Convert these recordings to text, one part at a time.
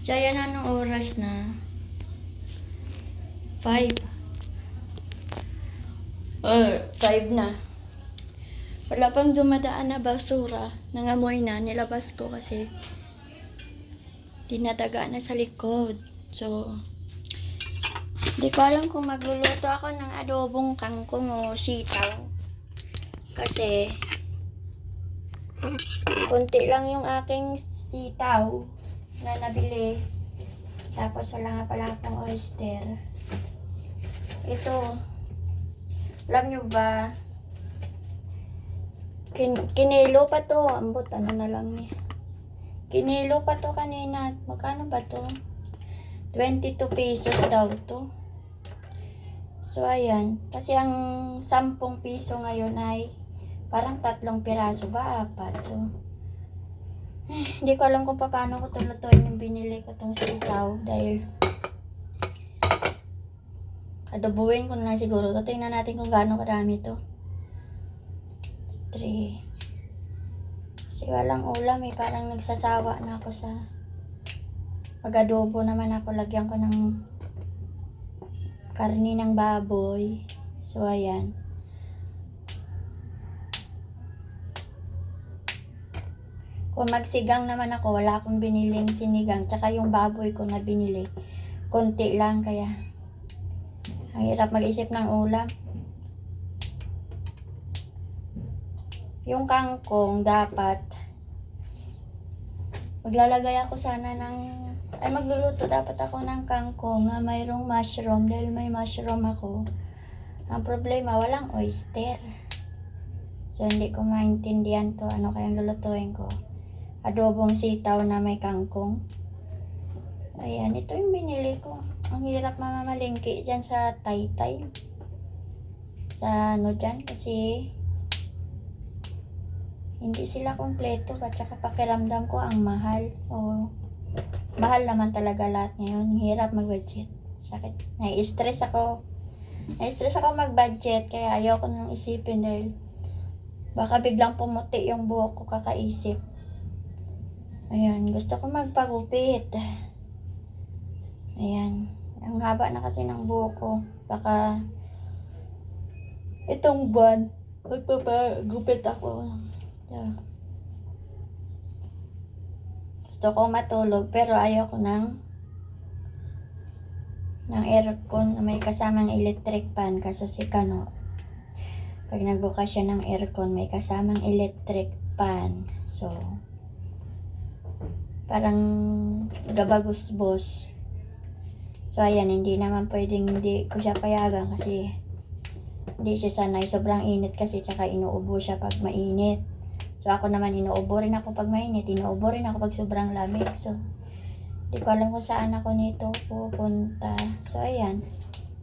So, ayan, anong oras na? 5. 5 na. Wala pang dumadaan na basura. Nangamoy na. Nilabas ko kasi dinadaga na sa likod. So, hindi ko alam kung magluluto ako ng adobong kangkong o sitaw. Kasi, konti lang yung aking sitaw na nabili. Tapos, wala nga pala akong oyster. Ito, alam nyo ba, kinilo pa to. Ambot, ano na lang niya. Kinilo pa to kanina. Magkano ba to? 22 pesos daw to. So, ayan. Kasi ang 10 piso ngayon ay parang 3 piraso ba? 4. So, hindi ko alam kung paano ko tulutuin yung binili ko tong sitaw. Dahil adobuhin ko na lang siguro. Tingnan natin kung gaano karami to. 3. Kasi walang ulam eh. Parang nagsasawa na ako sa pag-adobo naman ako. Lagyan ko ng karni ng baboy. So, ayan. Kung magsigang naman ako, wala akong biniling sinigang. Tsaka yung baboy ko na binili, konti lang. Kaya, ang hirap mag-isip ng ulam. Yung kangkong, dapat, maglalagay ako sana ng, magluluto dapat ako ng kangkong na mayroong mushroom. Dahil may mushroom ako. Ang problema, walang oyster. So, hindi ko maintindihan to. Ano kayang lulutuin ko? Adobong sitaw na may kangkong. Ayan, ito yung binili ko. Ang hirap mamamalingki dyan sa Taytay. Sa ano dyan, kasi hindi sila kompleto. At saka pakiramdam ko ang mahal. O, mahal naman talaga lahat ngayon. Hirap mag-budget. Sakit. Nai-stress ako. Nai-stress ako mag-budget. Kaya ayoko nang isipin dahil baka biglang pumuti yung buhok ko kakaisip. Ayan, gusto ko magpagupit. Ayan, ang haba na kasi ng buhok ko. Baka itong buwan, magpapagupit ako. So, gusto ko matulog pero ayoko ng aircon na may kasamang electric fan. Kaso si Kano, pag nagbukas siya ng aircon, may kasamang electric fan. So, parang gabagusbos. So, ayan, hindi naman pwedeng hindi ko siya payagan kasi hindi siya sanay. Sobrang init kasi, tsaka inuubo siya pag mainit. So, ako naman inuubo rin ako pag mainit. Inuubo rin ako pag sobrang lamig. So, hindi ko alam kung saan ako nito pupunta. So, ayan.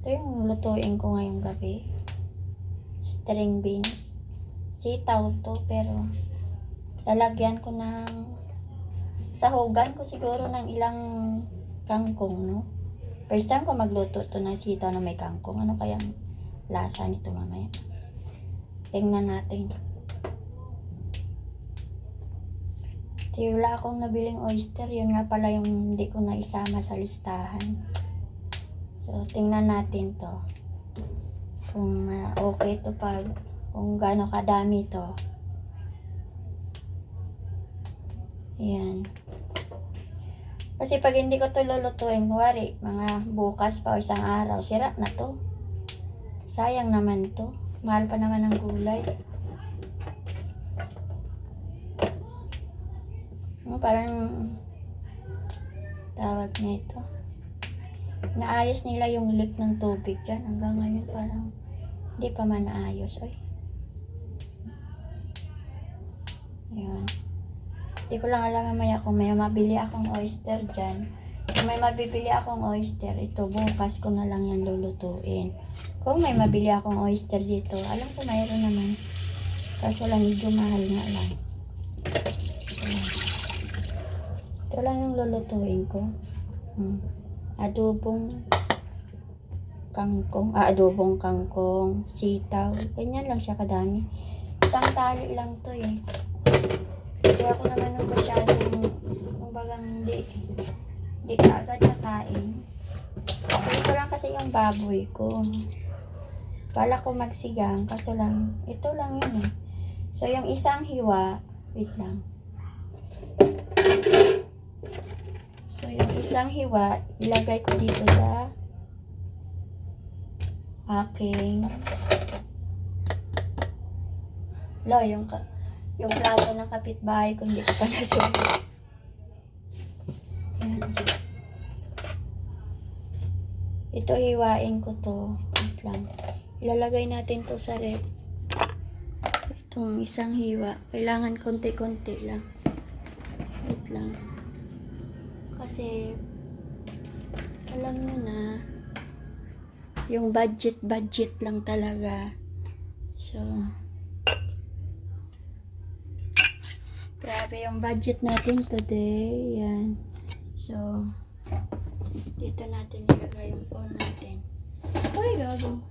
Ito yung lutuin ko ngayong gabi. String beans. Sitaw to, pero lalagyan ko ng sahugan ko siguro ng ilang kangkong, no? First time ko magluto to ng sitaw na may kangkong. Ano kayang lasa nito mamaya? Tingnan natin. Wala akong nabiling oyster. Yun nga pala yung hindi ko na isama sa listahan. So, tingnan natin to. Kung okay to kung gaano kadami to. Ayan. Kasi pag hindi ko to lulutuin, kuwari, mga bukas pa o isang araw, sira na to. Sayang naman to. Mahal pa naman ang gulay. Parang tawag nito. Naayos nila yung leak ng tubig dyan. Hanggang ngayon parang hindi pa man naayos. Oy. Ayan. Hindi ko lang alam mamaya kung may mabili akong oyster dyan. Kung may mabibili akong oyster, ito bukas ko na lang yan lulutuin. Kung may mabili akong oyster dito, alam ko mayroon naman. Kaso lang medyo mahal nga lang. Ito lang yung lulutuin ko. Adobong kangkong, sitaw. Ganyan lang siya kadami. Isang tali lang to eh. Kaya ako naman nung masyadong, nung kumbagang hindi ka agad nakain. Ito lang kasi yung baboy ko. Kala ko magsigang, kaso lang, ito lang yun eh. So, yung isang hiwa, wait lang. So, yung isang hiwa, ilagay ko dito sa aking yung plato ng kapitbahay ko, hindi ko pa nasulit. Ayan. Ito, hiwain ko to. Wait lang. Ilalagay natin to sa rep. Itong isang hiwa. Kailangan konti-konti lang. Wait lang. Kasi, alam nyo na, yung budget lang talaga. So, grabe yung budget natin today. Yan. So, dito natin ilagay yung phone natin. Ay, gago.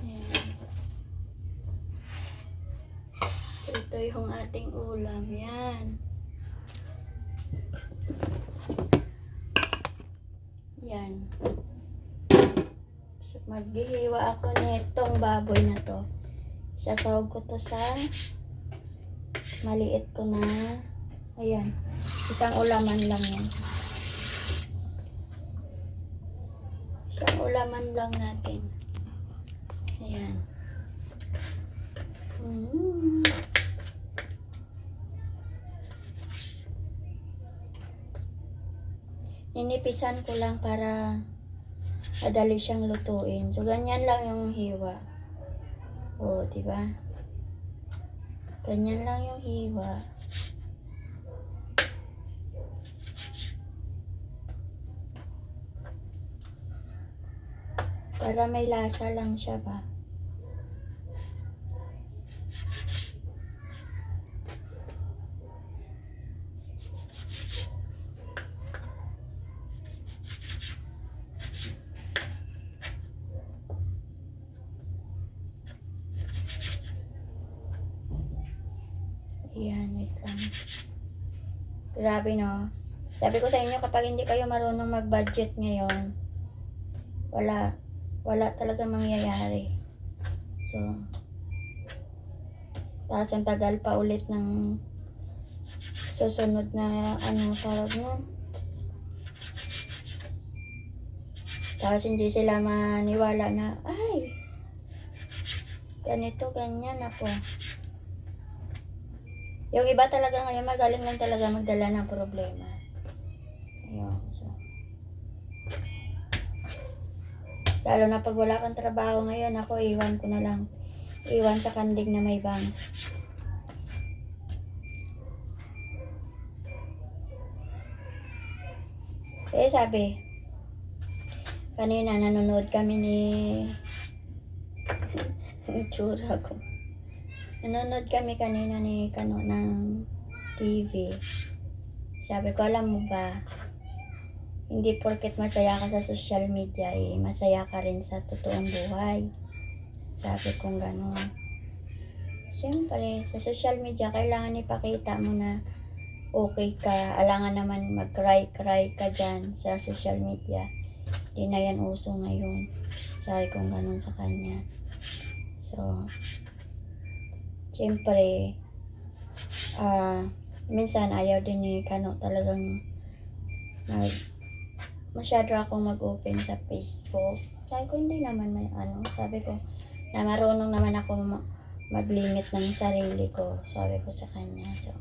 Ayan. So, ito yung ating ulam. Yan. Yan. So, maghihiwa ako nitong baboy na to. Sasawag ko to sa maliit ko na. Ayan. Isang ulaman lang yan. Isang ulaman lang natin. Ayan. Ninipisan ko lang para madali siyang lutuin. So, ganyan lang yung hiwa. O, diba? Ganyan lang yung hiwa. Para may lasa lang siya ba? Ayan, wait lang. Grabe no. Sabi ko sa inyo, kapag hindi kayo marunong mag-budget ngayon, wala talaga mangyayari. So, tapos ang tagal pa ulit ng susunod na tawag nun. Tapos hindi sila maniwala na, ay, ganito, ganyan ako. Yung iba talaga ngayon, magaling lang talaga magdala ng problema. Ayun, so. Lalo na pag wala kang trabaho ngayon, ako iwan ko na lang. Iwan sa kandig na may bangs. Eh sabi, kanina nanonood kami ni itsura ko. Nanonood kami kanina ni Kano ng TV. Sabi ko, alam mo ba, hindi porket masaya ka sa social media, eh, masaya ka rin sa totoong buhay. Sabi kong gano'n. Siyempre, sa social media, kailangan ipakita mo na okay ka. Alangan naman mag-cry ka dyan sa social media. Di na yan uso ngayon. Sabi kong gano'n sa kanya. So, siyempre, minsan ayaw din ni Kano talagang masyado akong mag-open sa Facebook. Sabi ko, hindi naman may sabi ko, na marunong naman ako mag-limit ng sarili ko. Sabi ko sa kanya. So,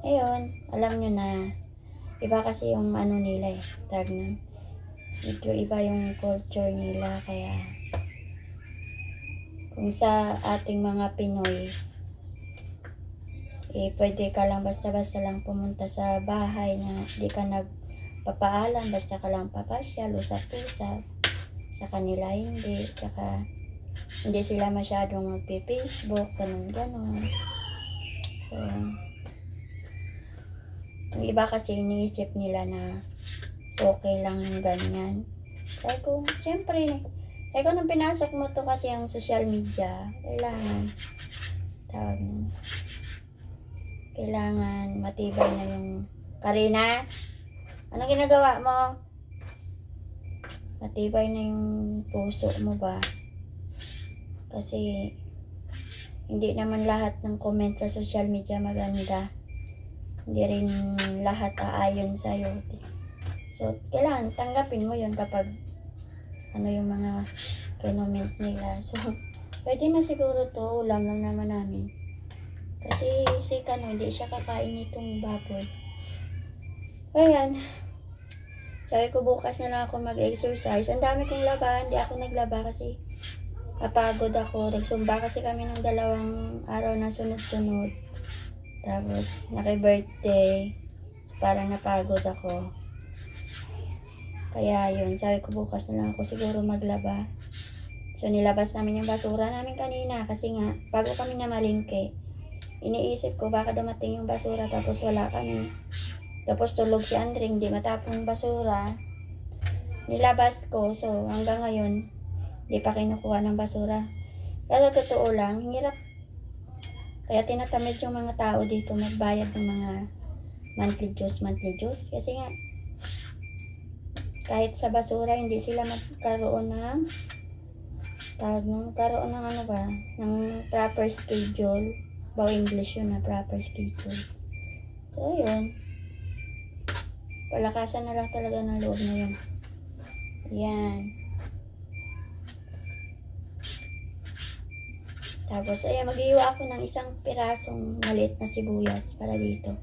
ayun, alam nyo na, iba kasi yung nila eh, tag nun. Medyo iba yung culture nila, kaya kung sa ating mga Pinoy, eh, pwede ka lang basta-basta lang pumunta sa bahay na di ka nagpapaalam, basta ka lang papasyal, usap-usap. Sa kanila hindi, tsaka hindi sila masyadong magpi-Facebook, ganun. So, yung iba kasi iniisip nila na okay lang yung ganyan. Sabi ko, siyempre, nung pinasok mo to kasi ang social media, kailangan tawag nun. Kailangan matibay na yung... Karina, anong ginagawa mo? Matibay na yung puso mo ba? Kasi hindi naman lahat ng comment sa social media maganda. Hindi rin lahat aayon sa'yo. So, kailangan tanggapin mo yun kapag ano yung mga comment nila. So, pwede na siguro to, ulam lang naman namin. Kasi si Kano, hindi siya kakain nitong baboy. Ayan. Sabi ko bukas na lang ako mag-exercise. Ang dami kong laba, hindi ako naglaba kasi napagod ako. Nagsumba kasi kami ng 2 araw na sunod-sunod. Tapos, naki-birthday. So, parang napagod ako. Kaya yun, sabi ko bukas na lang ako siguro maglaba. So, nilabas namin yung basura namin kanina kasi nga, bago kami namalingke, iniisip ko baka dumating yung basura tapos wala kami. Tapos tulog si Andring, di matapong basura. Nilabas ko, so hanggang ngayon, di pa kinukuha ng basura. Kaya sa totoo lang, hirap. Kaya tinatamad yung mga tao dito magbayad ng mga monthly dues. Kasi nga, kahit sa basura, hindi sila magkaroon ng ano ba, ng proper schedule. Baw English yun na proper schedule. So, yun. Palakasan na lang talaga ng loob na yun. Ayan. Tapos, ayan, mag-iwa ako ng isang pirasong maliit na sibuyas para dito.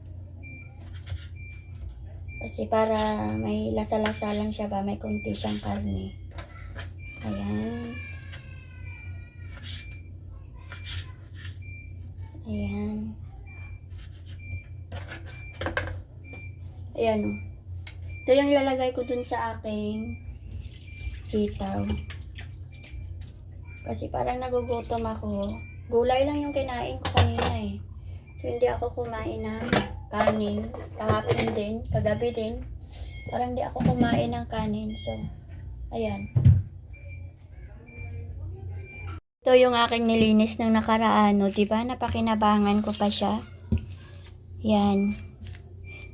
Kasi para may lasa-lasa lang siya ba, may konti siyang karne. Ayan. Ayan. Ayan o. Ito yung ilalagay ko dun sa aking sitaw. Kasi parang nagugutom ako. Gulay lang yung kinain ko kanina eh. So, hindi ako kumain ng kanin. Kahapon din, kagabi din. Parang hindi ako kumain ng kanin. So, ayan. Ito yung aking nilinis ng nakaraan. O, diba? Napakinabangan ko pa siya. Yan.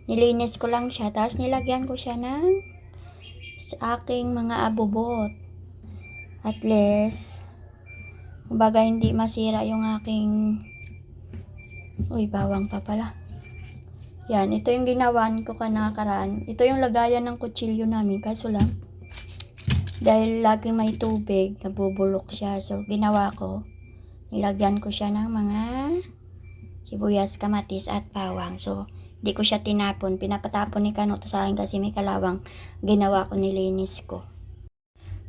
Nilinis ko lang siya. Tapos nilagyan ko siya ng sa aking mga abubot. At least, kumbaga hindi masira yung aking... Uy, bawang pa pala. Yan, ito yung ginawan ko nakaraan. Ito yung lagayan ng kutsilyo namin. Kaso lang, dahil lagi may tubig, nabubulok siya. So, ginawa ko, nilagyan ko siya ng mga sibuyas, kamatis, at bawang. So, hindi ko siya tinapon. Pinapatapon ni Kano to sa akin kasi may kalawang. Ginawa ko, nilinis ko.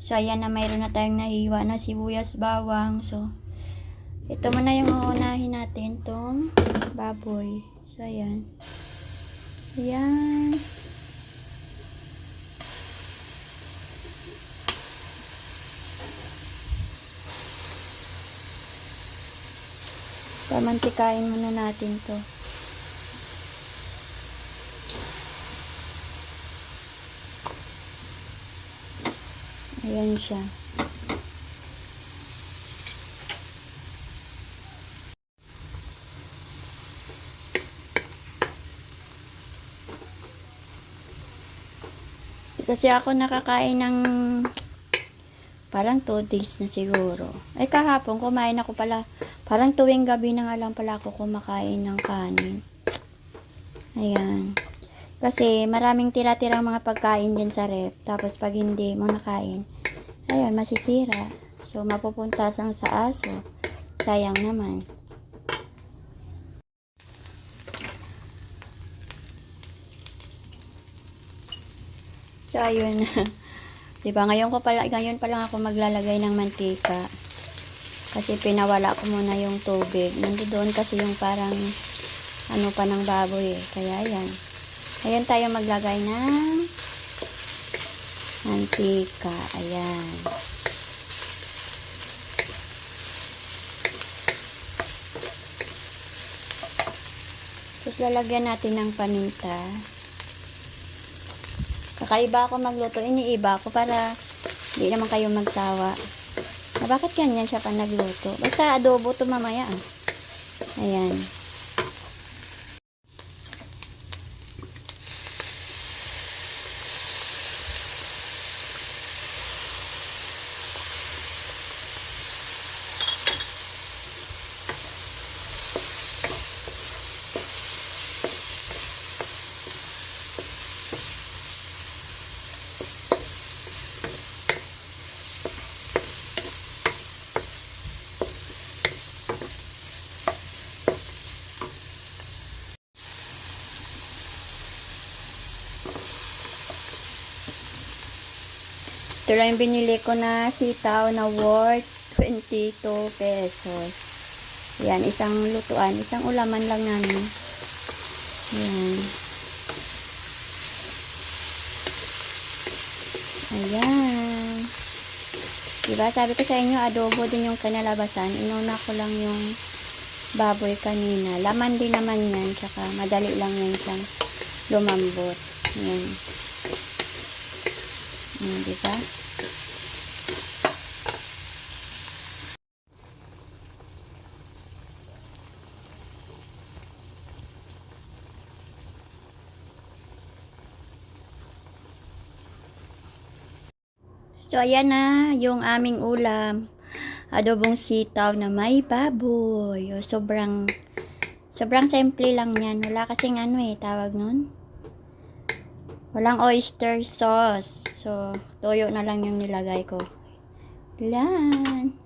So, ayan na, mayroon na tayong nahiwa na sibuyas, bawang. So, ito muna yung uunahin natin, tong baboy. So, ayan. Ayan. Pamantikain muna natin to. Ayan siya. Kasi ako nakakain ng parang 2 days na siguro. Ay kahapon kumain ako pala. Parang tuwing gabi na nga lang pala ako kumakain ng kanin. Ayan. Kasi maraming tira-tirang mga pagkain dyan sa ref. Tapos pag hindi mo nakain, ayun, masisira. So mapupunta lang sa aso. Sayang naman. So, ayun. Diba, ngayon pa lang ako maglalagay ng mantika. Kasi pinawala ko muna yung tubig. Nandoon kasi yung parang ano pa ng baboy eh. Kaya, ayan. Ayan tayo maglagay ng mantika. Ayan. Tapos, lalagyan natin ng paminta. Kakaiba ako magluto, iniiba ako para hindi naman kayo magsawa. Bakit ganyan siya pa nagluto? Basta adobo to mamaya. Ayan. Ito lang yung binili ko na sitaw na worth 22 pesos. Yan, isang lutuan. Isang ulaman lang namin. Yan. Ayan. Diba, sabi ko sa inyo, adobo din yung kinalabasan. Inuna ko lang yung baboy kanina. Laman din naman yan. Tsaka madali lang yan siyang lumambot. Yan. Diba? So, ayan na yung aming ulam. Adobong sitaw na may baboy. O, sobrang simple lang yan. Wala kasing tawag nun. Walang oyster sauce. So, toyo na lang yung nilagay ko. Yan.